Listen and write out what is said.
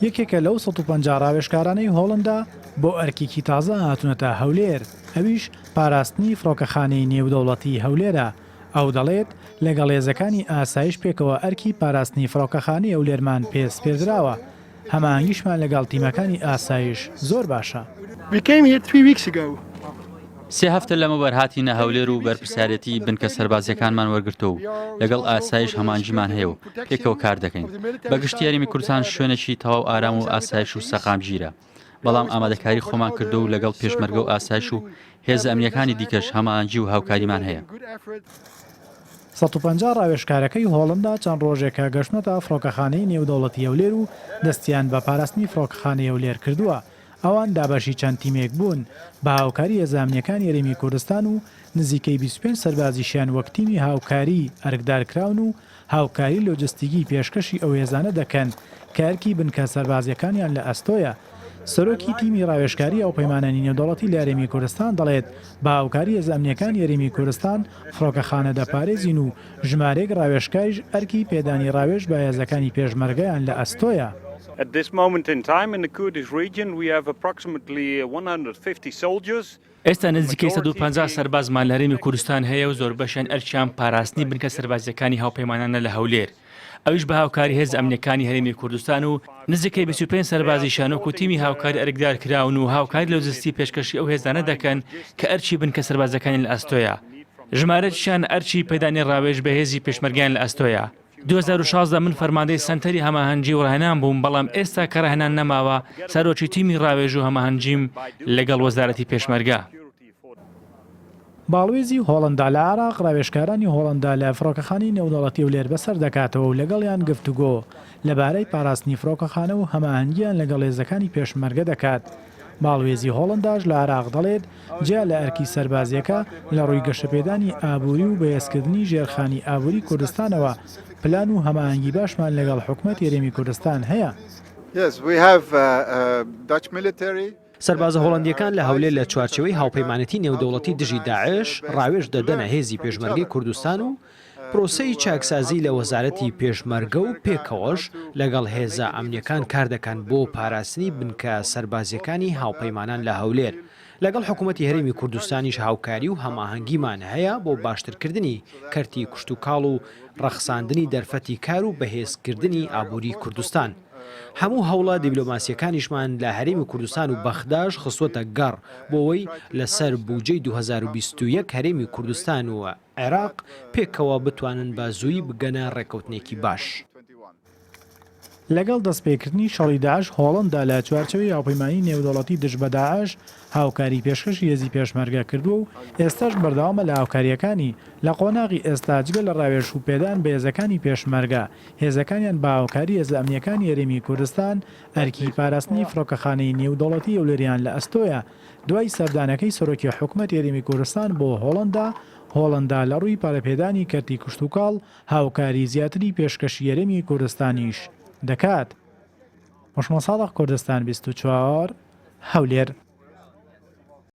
یەکێکە لەو 150 ڕاوێژکارانەی هۆڵندا بۆ ئەرکێکی تازە هاتوونەتە هەولێر، ئەویش پاراستنی فڕۆکەخانەی نێودەوڵەتی هەولێرە. ئەو دەڵێت لەگەڵ هێزەکانی ئاسایش پێکەوە ئەرکی پاراستنی فڕۆکەخانەی هەولێرمان پێدراوە. هەماهنگیشمان لەگەڵ تیمەکانی ئاسایش زۆر باشە. سێ هەفتە لەمەوبەر هاتینە هەولێر و بەرپرسیارەتی بنکە سەربازیەکانمان وەرگرتو و لەگەڵ ئاسایش هەمانجیمان هەیە و پێکەوە کار دەکەین. بەگشتی یاریمی کوردستان شوێنێکی تەواو ئارام و ئاسایش و سەقامگیرە. بەڵام ئامادەکاری خۆمان کردو و لەگەڵ پێشمەرگە و ئاسایش و هێز ئەمنیەکانی دیکەش هەمانجی و هاوکاریمان هەیە. 150 ڕاوێژکارەکەی هۆڵندا چەند ڕۆژێکە گەشتنەتە فڕۆکەخانەی نێودەوڵەتی هەولێر و دەستیان بە پاراستنی فڕۆکەخانەی هەولێر کردووە. ئەوان دابەشی چەند تیمێک بوون بە هاوکاری هێزانامنیەکانی هەرێمی کوردستان و نزیکەی 25 سەربازیشیان وەک تیمی هاوکاری ئەرکدارکراون و هاوکاری لۆجستیکی پێشکەشی ئەو هێزانە دەکەن کە ئەرکی بنکە سەربازیەکانیان لە ئەستۆیە. سەرۆکی تیمی ڕاوێژکاری ئەو پەیمانانی نێودەوڵەتی لە هەرێمی کوردستان دەڵێت بە هاوکاری هێزانامنیەکانی هەرێمی کوردستان فڕۆکەخانە دەپارێزین و ژمارەیەک ڕاوێژکاریش ئەرکی پێدانی ڕاوێژ بە هێزەکانی پێشمەرگەیان لە ئەستۆیە. At this moment in time in the Kurdish region we have approximately 150 soldiers. ئێستا نزیکەی 150 سەربازمان لە هەرێمی کوردستان هەیە و زۆر بەشیان ئەرچیان پاراستنی بنکە سەربازیەکانی هاوپەیمانانە لە هەولێر. ئەویش بە هاوکاری هێز ئەمنیەکانی هەرێمی کوردستان و نزیکەی 25 سەربازیشان و تیمی هاوکاری ئەرکدار کراون و هاوکاری لۆجستی پێشکەشی ئەو هێزانە دەکەن کە ئەرچی بنکە سەربازەکانی لە ئەستۆیە. ژمارەشیان ئەرچی پەیدانی ڕاوێژ بە هێزی پێشمەرگیان لە ئەستۆیە. 2016 من فەرماندەی سەنتەری هەماهەنگی و ڕاهێنان بووم، بەڵام ئێستا کە ڕاهێنان نەماوە سەرۆکی تیمی ڕاوێژ و هەماهەنگیم لەگەڵ وەزارەتی پێشمەرگە. باڵوێزی هۆڵندا لە عێراق ڕاوێژکارانی هۆڵندا لە فڕۆکەخانەی نێودەوڵەتی هەولێر بەسەر دەکاتەوە و لەگەڵیان گفتوگۆ لەبارەی پاراستنی فڕۆکەخانە و هەماهەنگیان لەگەڵ هێزەکانی پێشمەرگە دەکات. باڵوێزی هۆڵنداش لە عێراق دەڵێت جیا لە ئەرکی سەربازیەکە لە ڕووی گەشەپێدانی ئابووری و بەهێزکردنی ژێرخانی ئابووری کوردستانەوە پلان و هەماهەنگی باشمان لەگەڵ حکوومەتی هەرێمی کوردستان هەیە. سەربازە هۆڵندیەکان لە هەولێر لە چوارچەوەی هاوپەیمانەتی نێودەوڵەتی دژی داعش ڕاوێژ دەدەنە هێزی پێشمەرگەی کوردستان و پرۆسەی چاکسازی لە وەزارەتی پێشمەرگە و پێکەوەش لەگەڵ هێزە ئەمنیەکان کار دەکەن بۆ پاراستنی بنکە سەربازیەکانی هاوپەیمانان لە هەولێر. لەگەڵ حکوومەتی هەرێمی کوردستانیش هاوکاری و هەماهەنگیمان هەیە بۆ باشترکردنی کەرتی کوشت و کاڵ و ڕەخساندنی دەرفەتی کار و بەهێزکردنی ئابووری کوردستان. هەموو هەوڵە دیبلۆماسیەکانیشمان لە هەرێمی کوردستان و بەخداش خستوەتە گەڕ بۆەوەی لەسەر بودجەی 2021 هەرێمی کوردستان و عێراق پێکەوە بتوانن بە زووی بگەنە ڕێکەوتنێکی باش. لەگەڵ دەستپێکردنی شەڕی داعش هۆڵندا لە چوارچەوەی هاوپەیمانی نێودەوڵەتی دژ بە داعش هاوکاری پێشکەشی هێزی پێشمەرگە کردووە و ئێستاش بەردەوامە لە هاوکاریەکانی لە قۆناغی ئێستا جگە لە ڕاوێژ و پێدان بە هێزەکانی پێشمەرگە هێزەکانیان بە هاوکاری هێزە ئەمنیەکانی هەرێمی کوردستان ئەرکی پاراستنی فڕۆکەخانەی نێودەوڵەتی هەولێریان لە ئەستۆیە دوای سەردانەکەی سەرۆکی حکوومەتی هەرێمی کوردستان بۆ هۆڵندا لە ڕووی پارەپێدانی کەرتی کوشت و کاڵ هاوکاری زیاتری پێشکەشی هەرێمی کوردستانیش دەکات. مشمە ساڵح کوردستان 24 هەولێر.